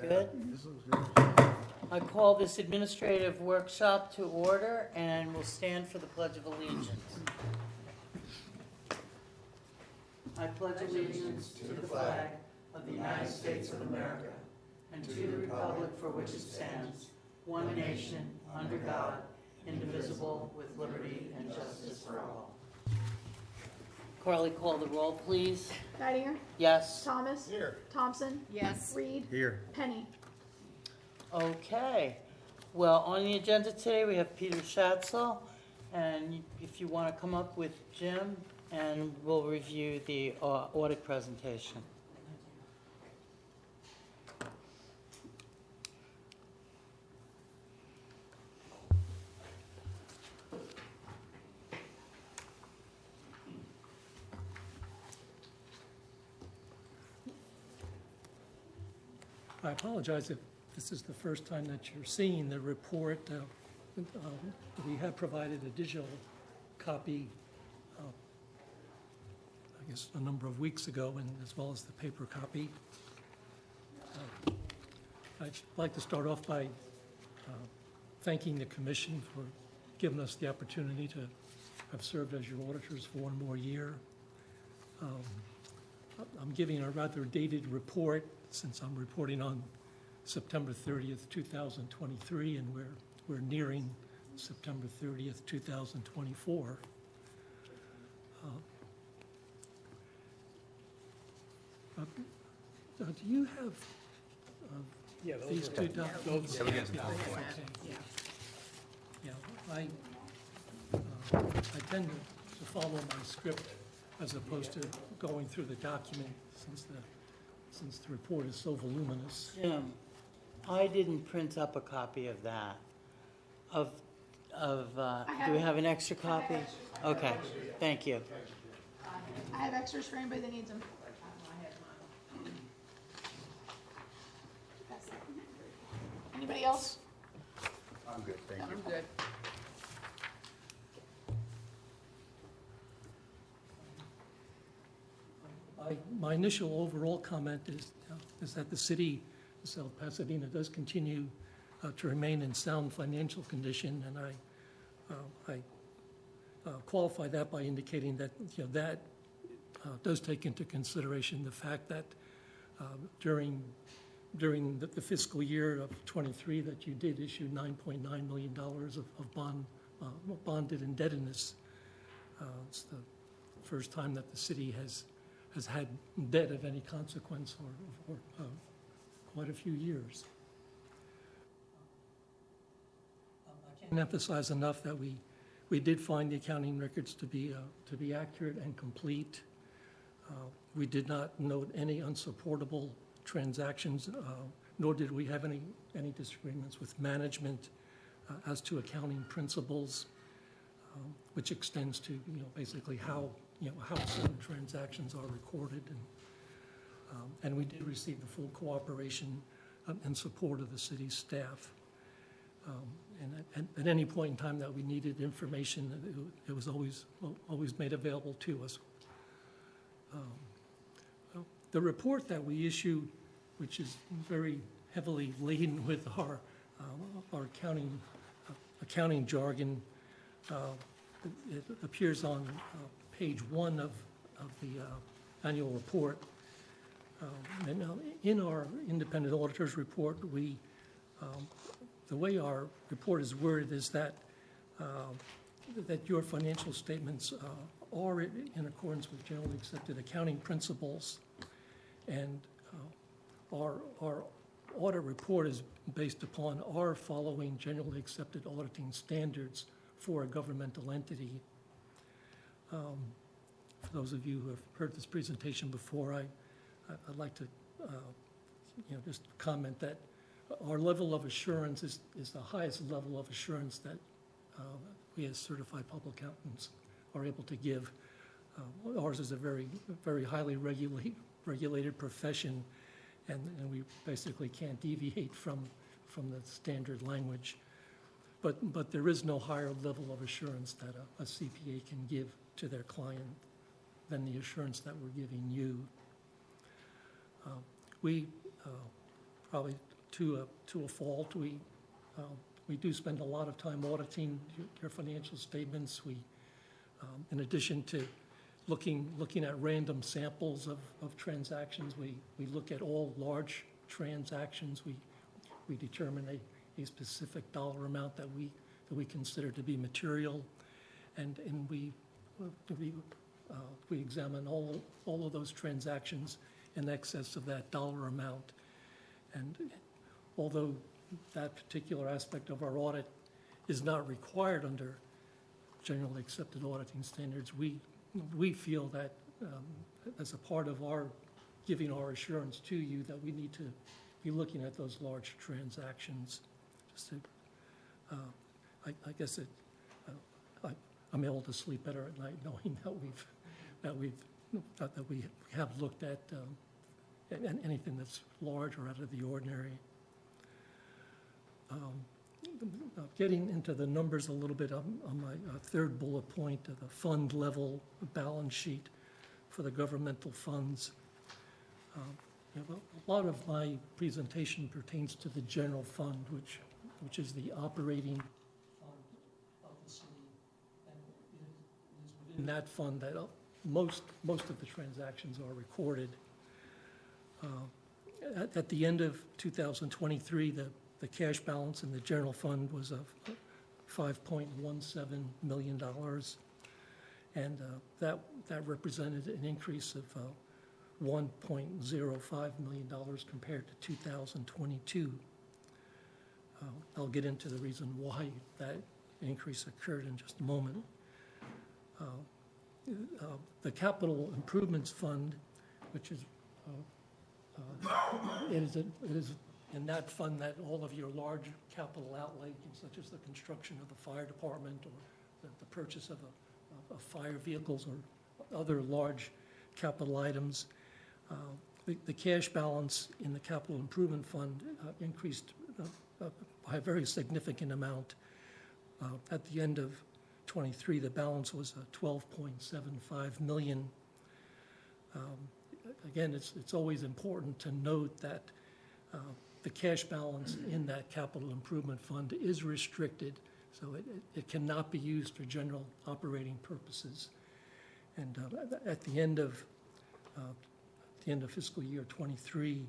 Good. I call this administrative workshop to order, and we'll stand for the Pledge of Allegiance. I pledge allegiance to the flag of the United States of America and to the republic for which it stands, one nation, under God, indivisible, with liberty and justice for all. Carly, call the roll, please. Geidinger? Yes. Thomas? Here. Thompson? Yes. Reed? Here. Penny? Okay. Well, on the agenda today, we have Peter Schatzel, and if you want to come up with Jim, and we'll review the audit presentation. I apologize if this is the first time that you're seeing the report. We have provided a digital copy, I guess, a number of weeks ago, and as well as the paper copy. I'd like to start off by thanking the Commission for giving us the opportunity to have served as your auditors for one more year. I'm giving a rather dated report since I'm reporting on September 30th, 2023, and we're nearing September 30th, 2024. Do you have these two documents? Yeah, we got some Yeah, PowerPoint. okay. Yeah, I tend to follow my script as opposed to going through the document since the report is so voluminous. Jim, I didn't print up a copy of that. Do we have an extra copy? Okay, thank you. I have extras for anybody that needs them. Anybody else? I'm good, thank you. I'm good. My initial overall comment is that the city of South Pasadena does continue to remain in sound financial condition, and I qualify that by indicating that that does take into consideration the fact that during the fiscal year of 23 that you did issue $9.9 million of bonded indebtedness. It's the first time that the city has had debt of any consequence for quite a few years. I can't emphasize enough that we did find the accounting records to be accurate and complete. We did not note any unsupportable transactions, nor did we have any disagreements with management as to accounting principles, which extends to basically how certain transactions are recorded, and we did receive the full cooperation and support of the city staff. And at any point in time that we needed information, it was always made available to us. The report that we issue, which is very heavily laden with our accounting jargon, it appears on page 1 of the annual report. And in our independent auditor's report, the way our report is worded is that your financial statements are in accordance with generally accepted accounting principles, and our audit report is based upon our following generally accepted auditing standards for a governmental entity. For those of you who have heard this presentation before, I'd like to just comment that our level of assurance is the highest level of assurance that we as certified public accountants are able to give. Ours is a very, very highly regulated profession, and we basically can't deviate from the standard language. But there is no higher level of assurance that a CPA can give to their client than the assurance that we're giving you. We probably to a fault. We do spend a lot of time auditing your financial statements. In addition to looking at random samples of transactions, we look at all large transactions. We determine a specific dollar amount that we consider to be material, and we examine all of those transactions in excess of that dollar amount. And although that particular aspect of our audit is not required under generally accepted auditing standards, we feel that as a part of our giving our assurance to you, that we need to be looking at those large transactions. Just to, I guess I'm able to sleep better at night knowing that we have looked at anything that's large or out of the ordinary. Getting into the numbers a little bit on my third bullet point of the fund level balance sheet for the governmental funds. A lot of my presentation pertains to the general fund, which is the operating fund of the city, and it is within that fund that most of the transactions are recorded. At the end of 2023, the cash balance in the general fund was of $5.17 million, and that represented an increase of $1.05 million compared to 2022. I'll get into the reason why that increase occurred in just a moment. The Capital Improvements Fund, which is it is in that fund that all of your large capital outlay, such as the construction of the fire department or the purchase of fire vehicles or other large capital items, the cash balance in the Capital Improvement Fund increased by a very significant amount. At the end of 23, the balance was $12.75 million. Again, it's always important to note that the cash balance in that Capital Improvement Fund is restricted, so it cannot be used for general operating purposes. And at the end of fiscal year 23,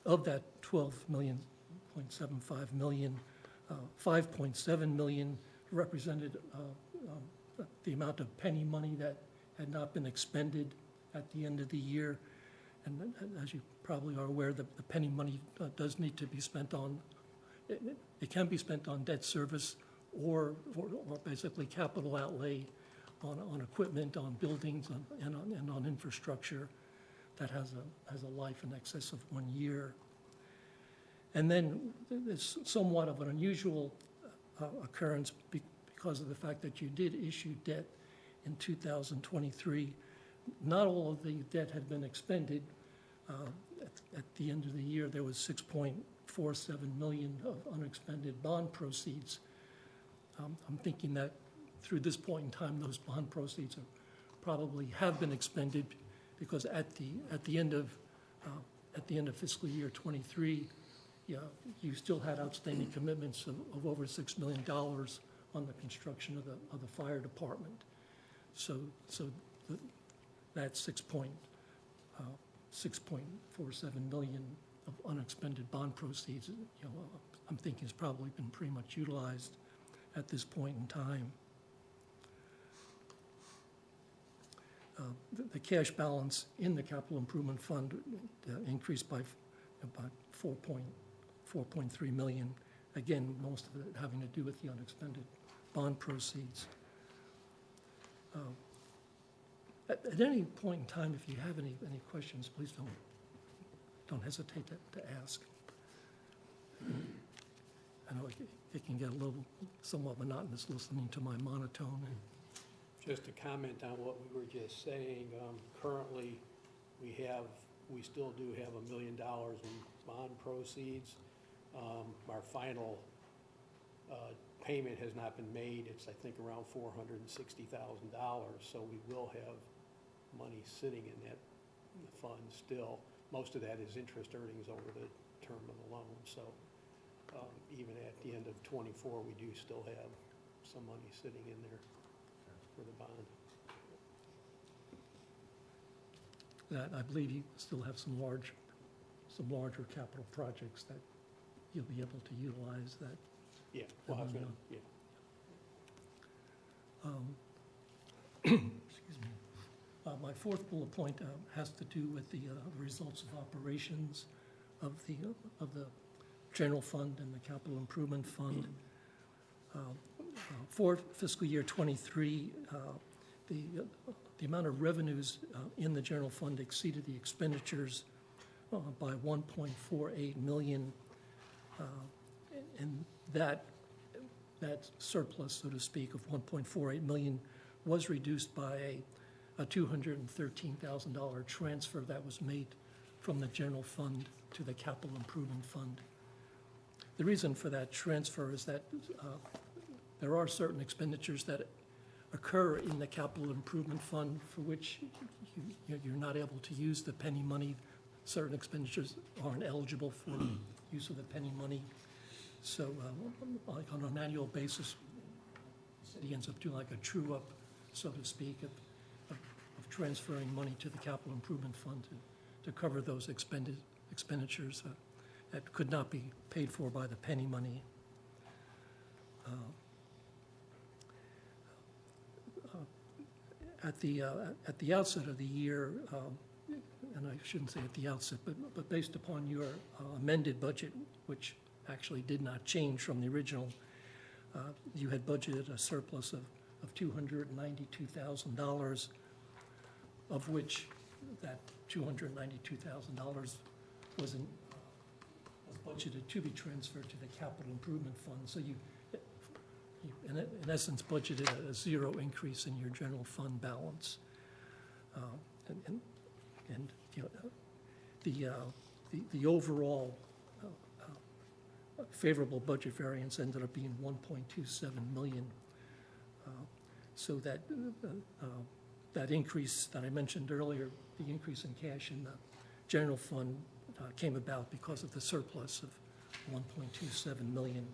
of that $12.75 million, $5.7 million represented the amount of penny money that had not been expended at the end of the year. And as you probably are aware, the penny money does need to be spent on, it can be spent on debt service or basically capital outlay on equipment, on buildings, and on infrastructure that has a life in excess of 1 year. And then it's somewhat of an unusual occurrence because of the fact that you did issue debt in 2023. Not all of the debt had been expended. At the end of the year, there was $6.47 million of unexpended bond proceeds. I'm thinking that through this point in time, those bond proceeds probably have been expended, because at the end of fiscal year 23, you still had outstanding commitments of over $6 million on the construction of the fire department. So that $6.47 million of unexpended bond proceeds, I'm thinking has probably been pretty much utilized at this point in time. The cash balance in the Capital Improvement Fund increased by about $4.3 million. Again, most of it having to do with the unexpended bond proceeds. At any point in time, if you have any questions, please don't hesitate to ask. I know it can get a little somewhat monotonous listening to my monotone. Just to comment on what we were just saying, currently we still do have $1 million in bond proceeds. Our final payment has not been made. It's, I think, around $460,000. So we will have money sitting in that fund still. Most of that is interest earnings over the term of the loan. So even at the end of '24, we do still have some money sitting in there for the bond. That, I believe you still have some larger capital projects that you'll be able to utilize that. Yeah, well, I was gonna, yeah. Excuse me. My fourth bullet point has to do with the results of operations of the general fund and the capital improvement fund. For fiscal year '23, the amount of revenues in the general fund exceeded the expenditures by 1.48 million. And that surplus, so to speak, of 1.48 million was reduced by a $213,000 transfer that was made from the general fund to the capital improvement fund. The reason for that transfer is that there are certain expenditures that occur in the capital improvement fund for which you're not able to use the penny money. Certain expenditures aren't eligible for use of the penny money. So like on an annual basis, the city ends up doing like a true-up, so to speak, of transferring money to the capital improvement fund to cover those expenditures that could not be paid for by the penny money. At the outset of the year, and I shouldn't say at the outset, but based upon your amended budget, which actually did not change from the original, you had budgeted a surplus of $292,000, of which that $292,000 was budgeted to be transferred to the capital improvement fund. So you in essence, budgeted a zero increase in your general fund balance. And you know, the overall favorable budget variance ended up being 1.27 million. So that increase that I mentioned earlier, the increase in cash in the general fund came about because of the surplus of 1.27 million.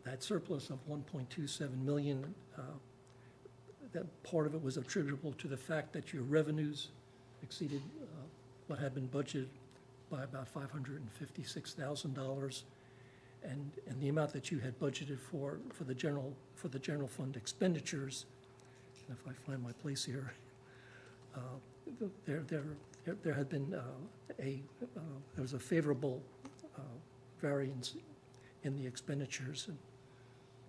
That surplus of 1.27 million, that part of it was attributable to the fact that your revenues exceeded what had been budgeted by about $556,000, and the amount that you had budgeted for the general fund expenditures. And if I find my place here, there had been there was a favorable variance in the expenditures, and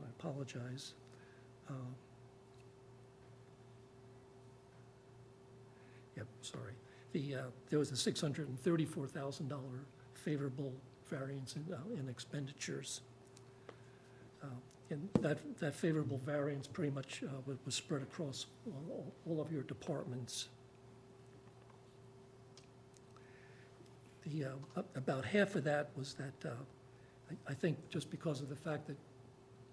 I apologize. Yep, sorry. There was a $634,000 favorable variance in expenditures. And that favorable variance pretty much was spread across all of your departments. About half of that was that I think just because of the fact that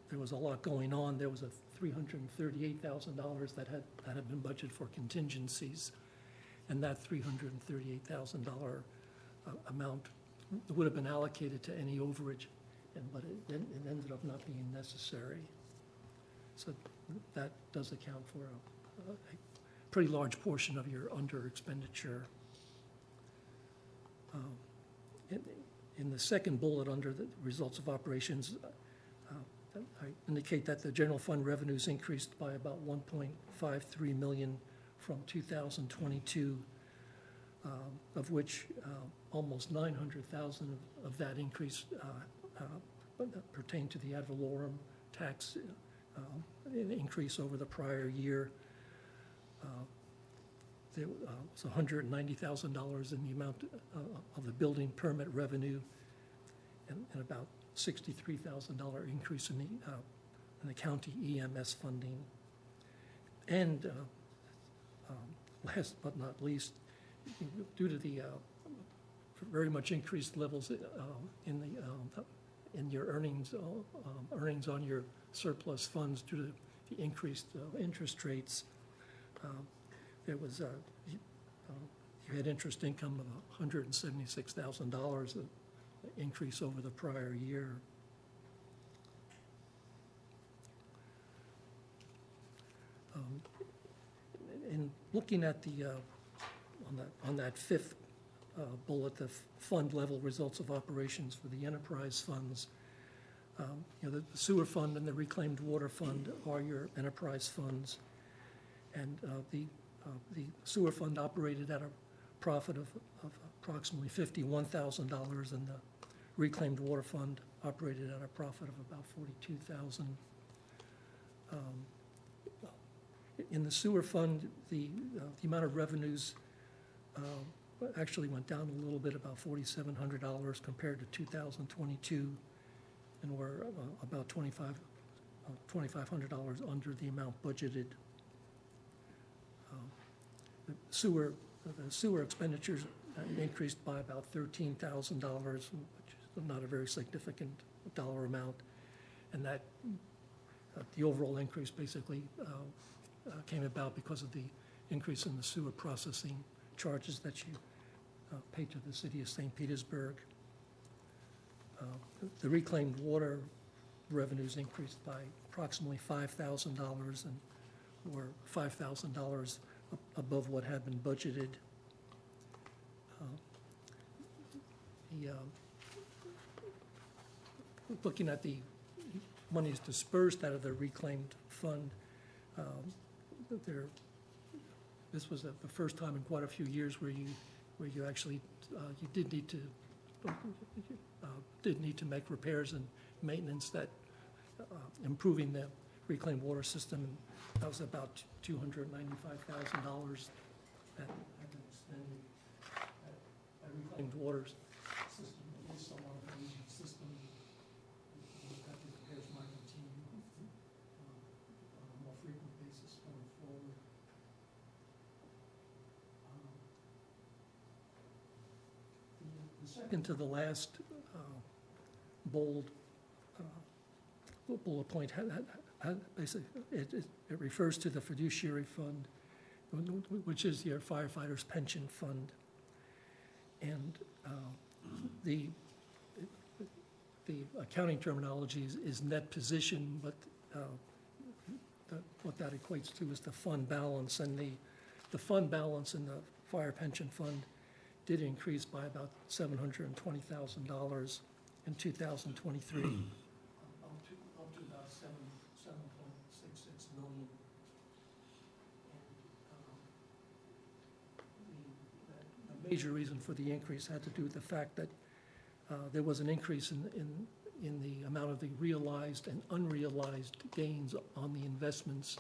there was a lot going on, there was a $338,000 that had been budgeted for contingencies, and that $338,000 amount would have been allocated to any overage, but it ended up not being necessary. So that does account for a pretty large portion of your under expenditure. In the second bullet under the results of operations, I indicate that the general fund revenues increased by about 1.53 million from 2022, of which almost 900,000 of that increase pertained to the ad valorem tax increase over the prior year. There was $190,000 in the amount of the building permit revenue, and about $63,000 increase in the county EMS funding. And last but not least, due to the very much increased levels in your earnings on your surplus funds due to the increased interest rates, there was You had interest income of $176,000, an increase over the prior year. In looking at the, on that fifth bullet, the fund level results of operations for the enterprise funds, the sewer fund and the reclaimed water fund are your enterprise funds. And the sewer fund operated at a profit of approximately $51,000, and the reclaimed water fund operated at a profit of about $42,000. In the sewer fund, the amount of revenues actually went down a little bit, about $4,700 compared to 2022, and we're about $2,500 under the amount budgeted. The sewer expenditures increased by about $13,000, which is not a very significant dollar amount, and that the overall increase basically came about because of the increase in the sewer processing charges that you pay to the city of St. Petersburg. The reclaimed water revenues increased by approximately $5,000 and were $5,000 above what had been budgeted. Looking at the monies dispersed out of the reclaimed fund, this was the first time in quite a few years where you actually you did need to make repairs and maintenance that improving the reclaimed water system. That was about $295,000 that had been expended. That reclaimed water system is somewhat of an aging system. That repairs might continue on a more frequent basis going forward. The second to the last bold bullet point basically it refers to the fiduciary fund, which is your firefighters' pension fund, and the accounting terminology is net position, but what that equates to is the fund balance, and the fund balance in the fire pension fund did increase by about $720,000 in 2023. Up to about $7.66 million. And the major reason for the increase had to do with the fact that there was an increase in the amount of the realized and unrealized gains on the investments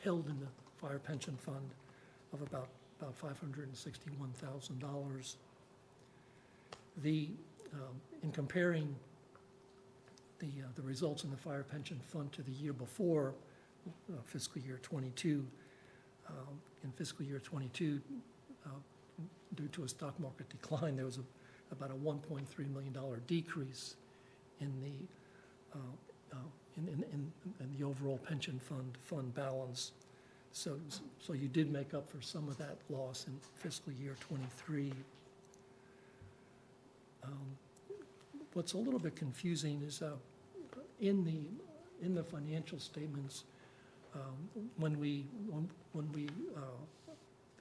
held in the fire pension fund of about $561,000. In comparing the results in the fire pension fund to the year before, fiscal year 22, in fiscal year 22, due to a stock market decline, there was about a $1.3 million decrease in the overall pension fund balance. So you did make up for some of that loss in fiscal year 23. What's a little bit confusing is in the financial statements,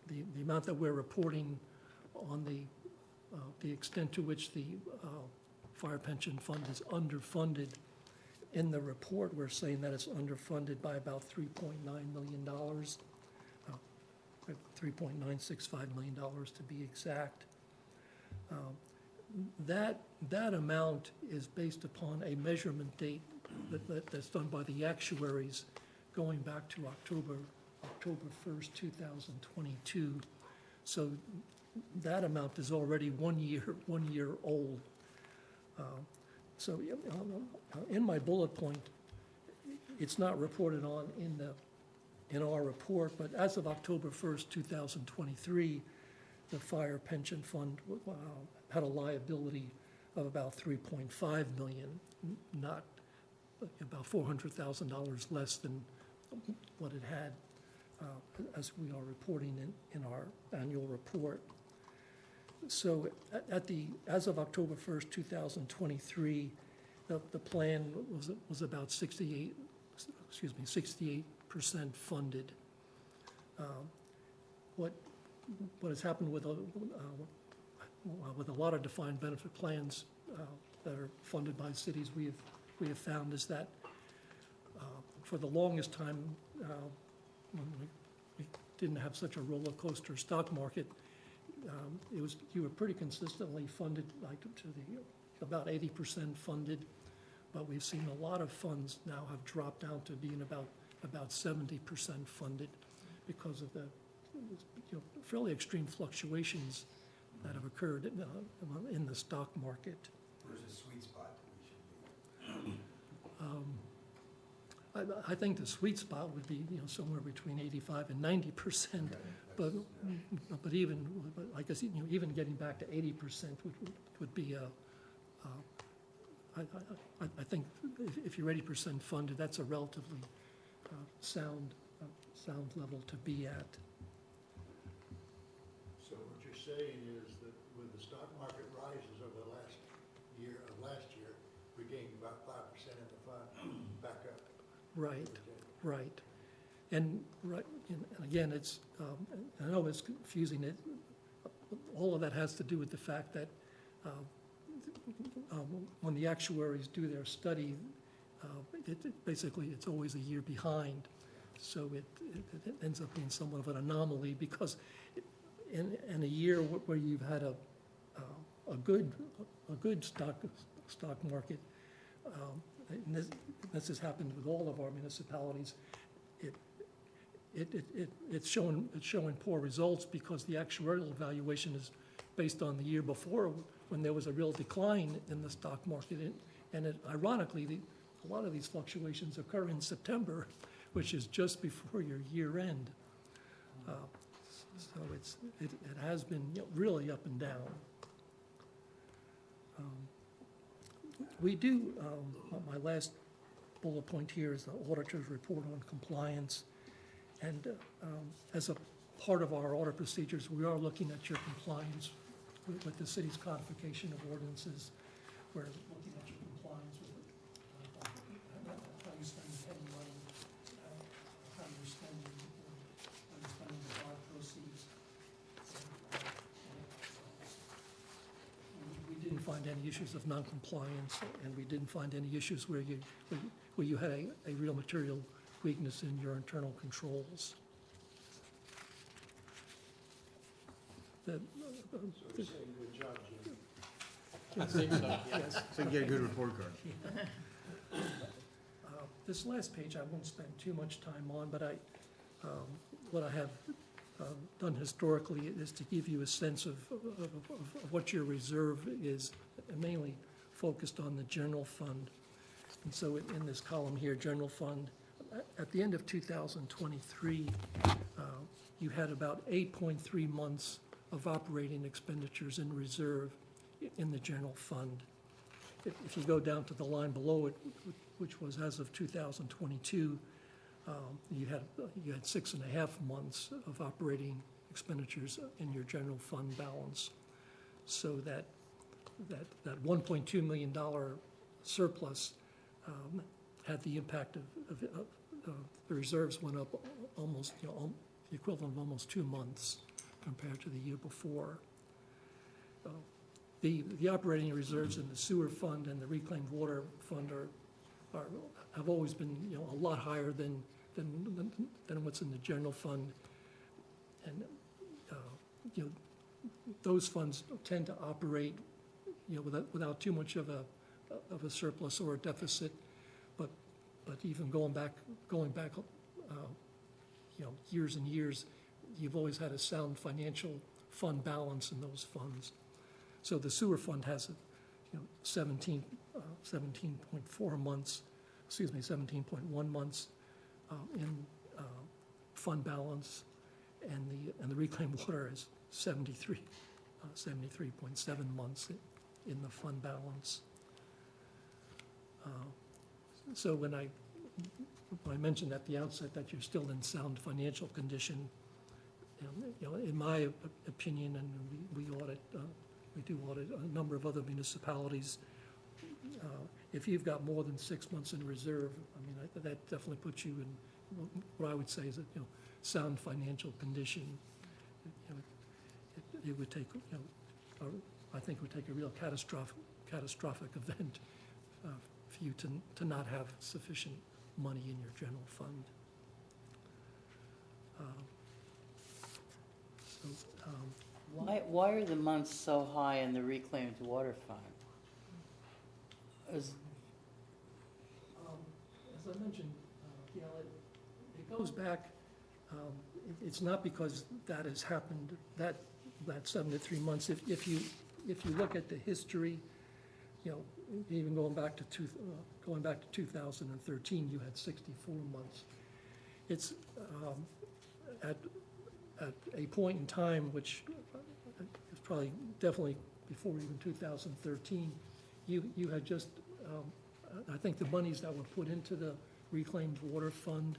the amount that we're reporting on the extent to which the fire pension fund is underfunded. In the report, we're saying that it's underfunded by about $3.9 million, $3.965 million to be exact. That amount is based upon a measurement date that's done by the actuaries going back to October 1st, 2022. So that amount is already 1 year old. So in my bullet point, it's not reported on in our report, but as of October 1st, 2023, the fire pension fund had a liability of about $3.5 million, not about $400,000 less than what it had as we are reporting in our annual report. So as of October 1st, 2023, the plan was about 68% funded. What has happened with a lot of defined benefit plans that are funded by cities, we have found is that for the longest time, when we didn't have such a roller coaster stock market, you were pretty consistently funded, like to about 80% funded, but we've seen a lot of funds now have dropped down to being about 70% funded because of the fairly extreme fluctuations that have occurred in the stock market. Where's the sweet spot that we should be? I think the sweet spot would be somewhere between 85 and 90%, but even like I said, even getting back to 80% would be I think if you're 80% funded, that's a relatively sound level to be at. So what you're saying is that with the stock market rises over the last year, we gained about 5% in the fund back up. Right, right. And again, it's, I know it's confusing. All of that has to do with the fact that when the actuaries do their study, basically it's always a year behind. So it ends up being somewhat of an anomaly because in a year where you've had a good stock market, and this has happened with all of our municipalities, it's showing poor results because the actuarial evaluation is based on the year before when there was a real decline in the stock market. And ironically, a lot of these fluctuations occur in September, which is just before your year end. So it has been really up and down. We do, my last bullet point here is the auditor's report on compliance. And as a part of our audit procedures, we are looking at your compliance with the city's codification of ordinances. We're looking at your compliance with how you spend petty money, how you're spending the bond proceeds. We didn't find any issues of non-compliance, and we didn't find any issues where you had a real material weakness in your internal controls. So you're saying good job, Jim. I think so. Yes. So you get a good report card. This last page I won't spend too much time on, but what I have done historically is to give you a sense of what your reserve is, mainly focused on the general fund. And so in this column here, general fund, at the end of 2023, you had about 8.3 months of operating expenditures in reserve in the general fund. If you go down to the line below it, which was as of 2022, you had 6.5 months of operating expenditures in your general fund balance. So that $1.2 million surplus had the impact of the reserves went up almost, the equivalent of almost 2 months compared to the year before. The operating reserves in the sewer fund and the reclaimed water fund have always been a lot higher than what's in the general fund, and those funds tend to operate without too much of a surplus or a deficit, but even going back years and years, you've always had a sound financial fund balance in those funds. So the sewer fund has 17.4 months, 17.1 months in fund balance, and the reclaimed water is 73.7 months in the fund balance. So when I I mentioned at the outset that you're still in sound financial condition. In my opinion, and we do audit a number of other municipalities. If you've got more than 6 months in reserve, I mean, that definitely puts you in what I would say is sound financial condition. It would take, I think it would take a real catastrophic event for you to not have sufficient money in your general fund. Why are the months so high in the reclaimed water fund? As I mentioned, Gail, it goes back, it's not because that has happened, that 7 to 3 months. If you look at the history, even going back to 2013, you had 64 months. It's at a point in time, which is probably definitely before even 2013, you had just, I think the monies that were put into the reclaimed water fund,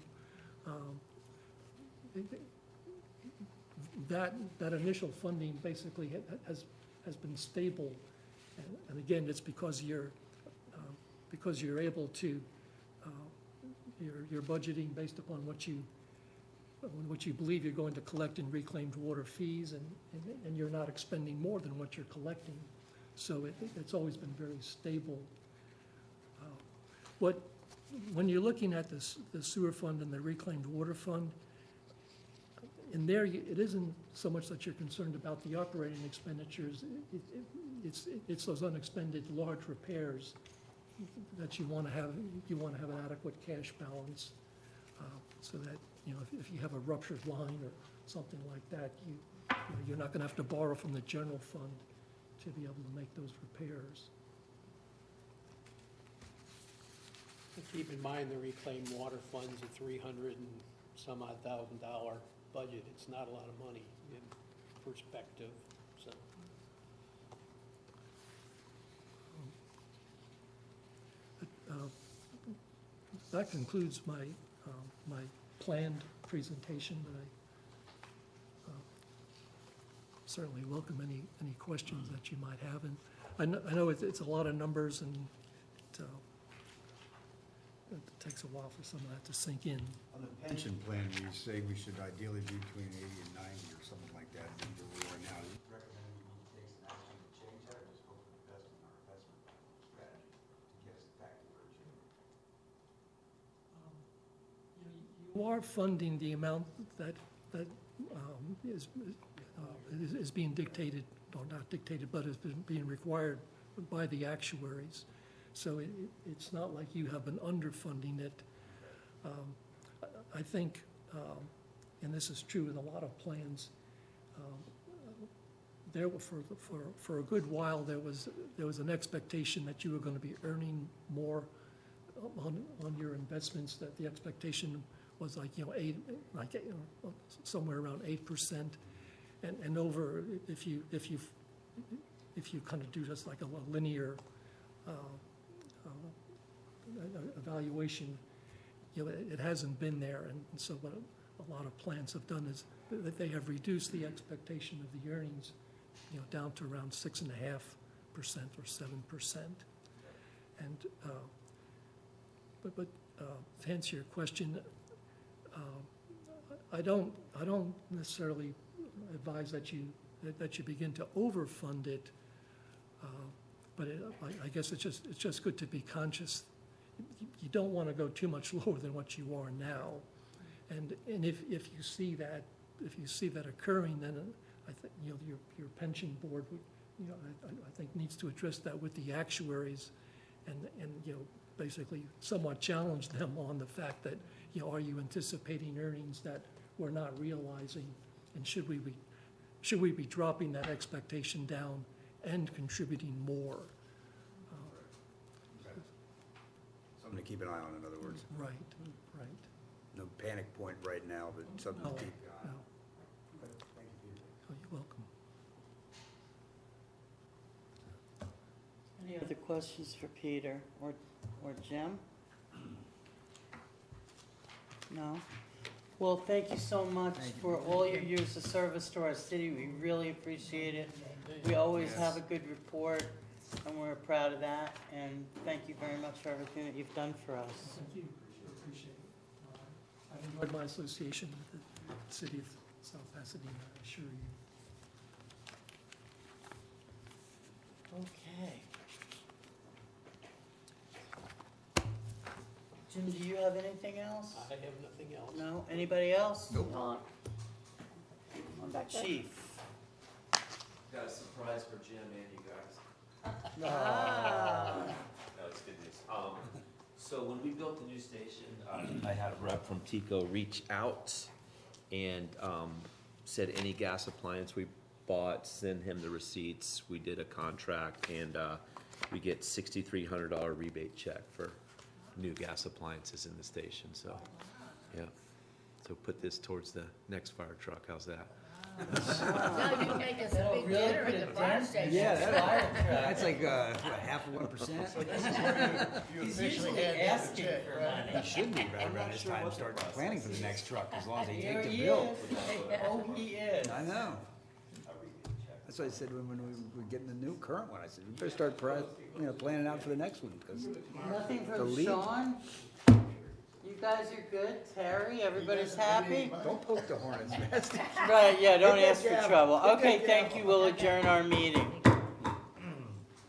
that initial funding basically has been stable, and again, it's because you're able to, you're budgeting based upon what you believe you're going to collect in reclaimed water fees, and you're not expending more than what you're collecting. So it's always been very stable. When you're looking at the sewer fund and the reclaimed water fund, in there, it isn't so much that you're concerned about the operating expenditures. It's those unexpended large repairs that you want to have. You want to have an adequate cash balance, so that if you have a ruptured line or something like that, you're not going to have to borrow from the general fund to be able to make those repairs. Keep in mind, the reclaimed water fund's a $300 and some odd $1,000 budget. It's not a lot of money in perspective, so. That concludes my planned presentation, but I certainly welcome any questions that you might have. And I know it's a lot of numbers, and it takes a while for some of that to sink in. On the pension plan, we say we should ideally be between 80 and 90 or something like that, where we are now. Do you recommend we need to take some action to change that, or just hope for the best in our investment strategy to get us back to where it should be? You are funding the amount that is being dictated, or not dictated, but is being required by the actuaries. So it's not like you have been underfunding it. I think, and this is true in a lot of plans, there were for a good while there was an expectation that you were going to be earning more on your investments. That the expectation was somewhere around 8%, and over if you kind of do just like a linear evaluation, it hasn't been there, and so what a lot of plans have done is that they have reduced the expectation of the earnings, down to around 6.5% or 7%, and but to answer your question, I don't necessarily advise that you begin to overfund it, but I guess it's just good to be conscious. You don't want to go too much lower than what you are now, and if you see that occurring, then I think your pension board would, I think needs to address that with the actuaries, and basically somewhat challenge them on the fact that are you anticipating earnings that we're not realizing, and should we be dropping that expectation down and contributing more? Something to keep an eye on, in other words. Right. No panic point right now, but something to No, keep an eye no. on. Okay, thank you, Peter. Oh, you're welcome. Any other questions for Peter or Jim? No? Well, thank you so much for all your years of service to our city. We really appreciate it. We always have a good report, and we're proud of that. And thank you very much for everything that you've done for us. Thank you. Appreciate it. I've enjoyed my association with the city of South Pasadena, I assure you. Okay. Jim, do you have anything else? I have nothing else. No? Anybody else? Nope. One back there. Chief. Got a surprise for Jim and you guys. Ah. No, it's good news. So when we built the new station, I had a rep from Tico reach out and said any gas appliance we bought, send him the receipts. We did a contract and we get $6,300 rebate check for new gas appliances in the station, so, yeah. So put this towards the next fire truck, how's that? No, you make us a That'll big really dinner put at a the fire dent station. Yeah, Fire truck. that's like, what, half of 1%? He's usually asking for money. He should be right around this time, start planning for the next truck, as long as they Here take the he bill. is. Oh, he is. I know. That's what I said when we were getting the new current one. I said, we better start planning out for the next one, because Nothing The from lead. Sean? You guys are good? Terry, everybody's happy? don't poke the hornet's nest. Right, yeah, don't Get that ask for gavel. trouble. Get that Okay, thank gavel. you. We'll adjourn our meeting.